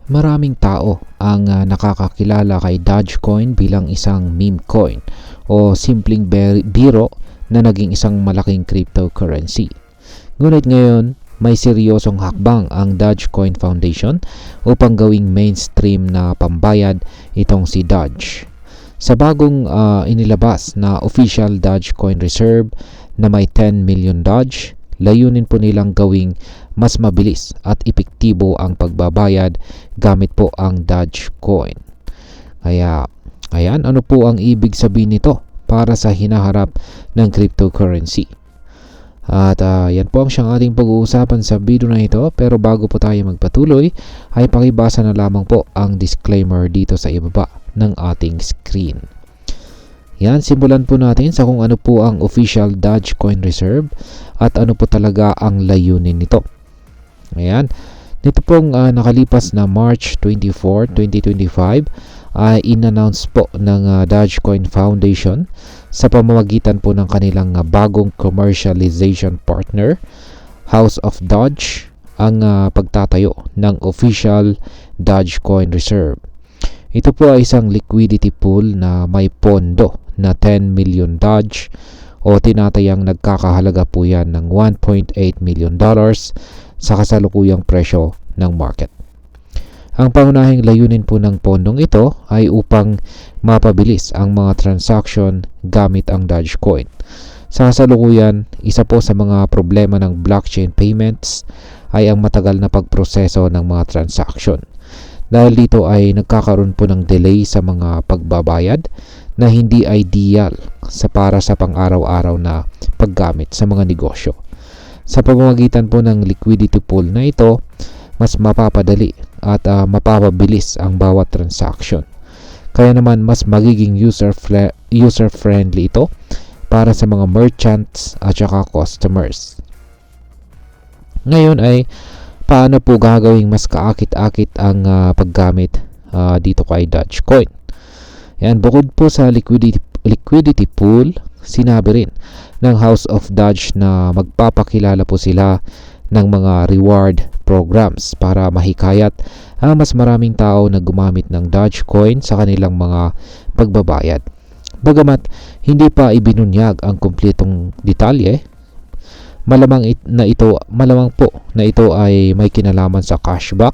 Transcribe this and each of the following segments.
Maraming tao ang nakakakilala kay Dogecoin bilang isang meme coin o simpleng biro na naging isang malaking cryptocurrency. Ngunit ngayon, may seryosong hakbang ang Dogecoin Foundation upang gawing mainstream na pambayad itong si Doge. Sa bagong inilabas na official Dogecoin Reserve na may 10 million Doge, layunin po nilang gawing mas mabilis at epektibo ang pagbabayad gamit po ang Dogecoin. Kaya, ayan, ano po ang ibig sabihin nito para sa hinaharap ng cryptocurrency? At yan po ang siyang ating pag-uusapan sa video na ito. Pero bago po tayo magpatuloy, ay pakibasa na lamang po ang disclaimer dito sa ibaba ng ating screen. Yan, simulan po natin sa kung ano po ang official Dogecoin Reserve at ano po talaga ang layunin nito. Ayan, nito pong nakalipas na March 24, 2025 ay in-announce po ng Dogecoin Foundation sa pamamagitan po ng kanilang bagong commercialization partner, House of Doge, ang pagtatayo ng official Dogecoin Reserve. Ito po ay isang liquidity pool na may pondo na 10 million Doge o tinatayang nagkakahalaga po yan ng $1.8 million sa kasalukuyang presyo ng market. Ang pangunahing layunin po ng pondong ito ay upang mapabilis ang mga transaction gamit ang Dogecoin. Sa kasalukuyan, isa po sa mga problema ng blockchain payments ay ang matagal na pagproseso ng mga transaction. Dahil dito ay nagkakaroon po ng delay sa mga pagbabayad na hindi ideal para sa pang-araw-araw na paggamit sa mga negosyo. Sa pamamagitan po ng liquidity pool na ito, mas mapapadali at mapapabilis ang bawat transaction. Kaya naman mas magiging user-friendly ito para sa mga merchants at saka customers. Ngayon ay paano po gagawing mas kaakit-akit ang paggamit dito kay Dogecoin? Yan, bukod po sa liquidity pool, sinabi rin ng House of Doge na magpapakilala po sila ng mga reward programs para mahikayat ang mas maraming tao na gumamit ng Dogecoin sa kanilang mga pagbabayad. Bagamat hindi pa ibinunyag ang kumpletong detalye, malamang po na ito ay may kinalaman sa cashback,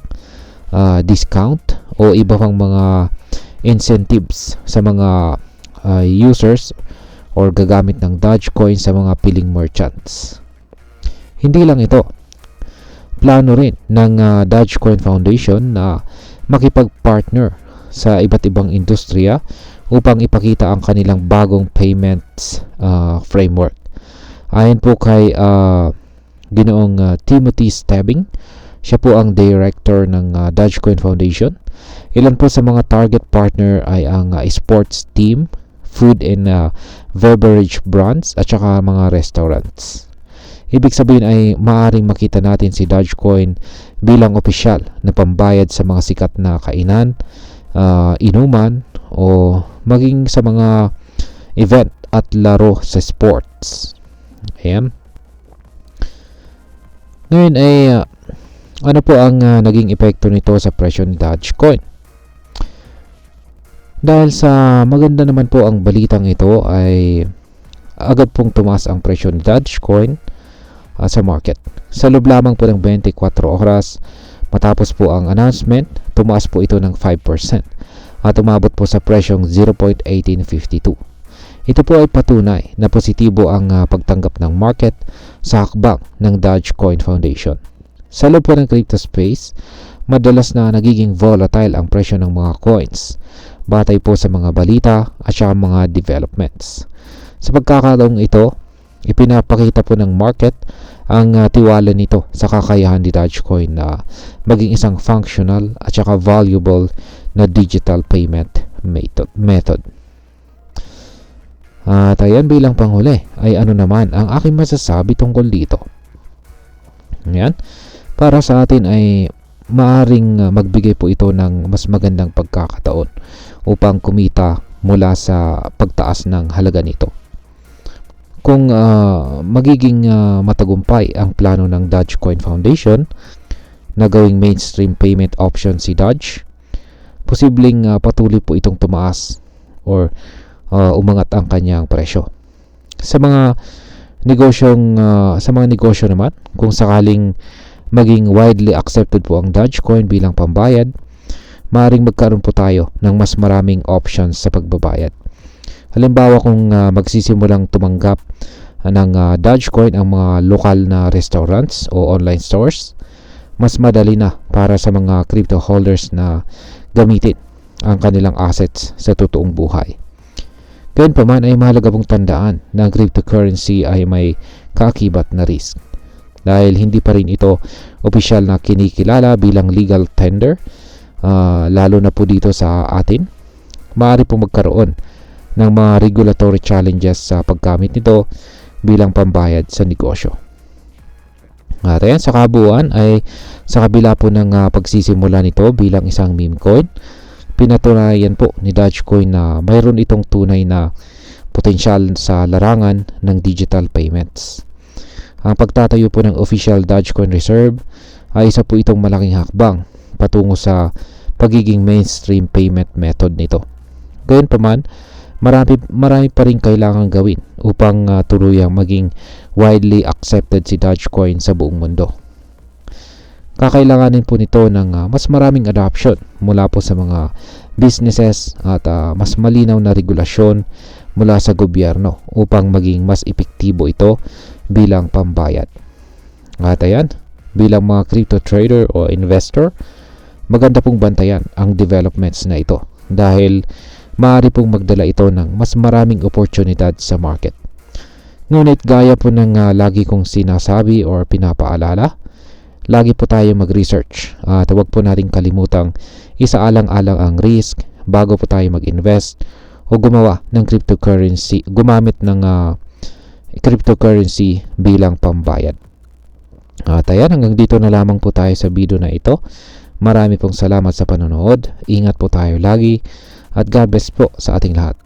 discount o iba pang mga incentives sa mga users or gagamit ng Dogecoin sa mga piling merchants. Hindi lang ito, plano rin ng Dogecoin Foundation na makipag-partner sa iba't ibang industriya upang ipakita ang kanilang bagong payments framework. Ayon po kay Ginoong Timothy Stebbing, siya po ang director ng Dogecoin Foundation. Ilan po sa mga target partner ay ang sports team, food and beverage brands at saka mga restaurants. Ibig sabihin ay maaaring makita natin si Dogecoin bilang opisyal na pambayad sa mga sikat na kainan, inuman o maging sa mga event at laro sa sports. Ayan. Ngayon ay ano po ang naging epekto nito sa presyo ni Dogecoin? Dahil sa maganda naman po ang balitang ito ay agad pong tumaas ang presyo ni Dogecoin sa market. Sa loob lamang po ng 24 oras matapos po ang announcement, tumaas po ito ng 5% at umabot po sa presyong 0.1852. Ito po ay patunay na positibo ang pagtanggap ng market sa hakbang ng Dogecoin Foundation. Sa loob po ng crypto space, madalas na nagiging volatile ang presyo ng mga coins batay po sa mga balita at saka mga developments. Sa pagkakataong ito, ipinapakita po ng market ang tiwala nito sa kakayahan ni Dogecoin na maging isang functional at saka valuable na digital payment method. At ayan, bilang panghuli ay ano naman ang aking masasabi tungkol dito. Ayan, para sa atin ay maaring magbigay po ito ng mas magandang pagkakataon upang kumita mula sa pagtaas ng halaga nito. Kung magiging matagumpay ang plano ng Dogecoin Foundation, na gawing mainstream payment option si Dodge, posibleng patuloy po itong tumaas or umangat ang kanyang presyo. Sa mga negosyo naman, kung sakaling maging widely accepted po ang Dogecoin bilang pambayad, maaaring magkaroon po tayo ng mas maraming options sa pagbabayad. Halimbawa, kung magsisimulang tumanggap ng Dogecoin ang mga lokal na restaurants o online stores, mas madali na para sa mga crypto holders na gamitin ang kanilang assets sa totoong buhay. Gayunpaman ay mahalaga pong tandaan na ang cryptocurrency ay may kaakibat na risk. Dahil hindi pa rin ito opisyal na kinikilala bilang legal tender, lalo na po dito sa atin, maaari pong magkaroon ng mga regulatory challenges sa paggamit nito bilang pambayad sa negosyo. At ayan, sa kabuuan ay sa kabila po ng pagsisimula nito bilang isang meme coin, pinatunayan po ni Dogecoin na mayroon itong tunay na potensyal sa larangan ng digital payments. Ang pagtatayo po ng official Dogecoin Reserve ay isa po itong malaking hakbang patungo sa pagiging mainstream payment method nito. Gayunpaman, marami pa rin kailangang gawin upang tuluyang maging widely accepted si Dogecoin sa buong mundo. Kakailanganin po nito ng mas maraming adoption mula po sa mga businesses at mas malinaw na regulasyon mula sa gobyerno upang maging mas epektibo ito bilang pambayad. At ayan, bilang mga crypto trader o investor, maganda pong bantayan ang developments na ito dahil maaari pong magdala ito ng mas maraming oportunidad sa market. Ngunit gaya po ng lagi kong sinasabi or pinapaalala, lagi po tayo mag-research at huwag po nating kalimutang isaalang-alang ang risk bago po tayo mag-invest o gumamit ng cryptocurrency bilang pambayad. At ayan, hanggang dito na lamang po tayo sa video na ito. Marami pong salamat sa panonood. Ingat po tayo lagi at God bless po sa ating lahat.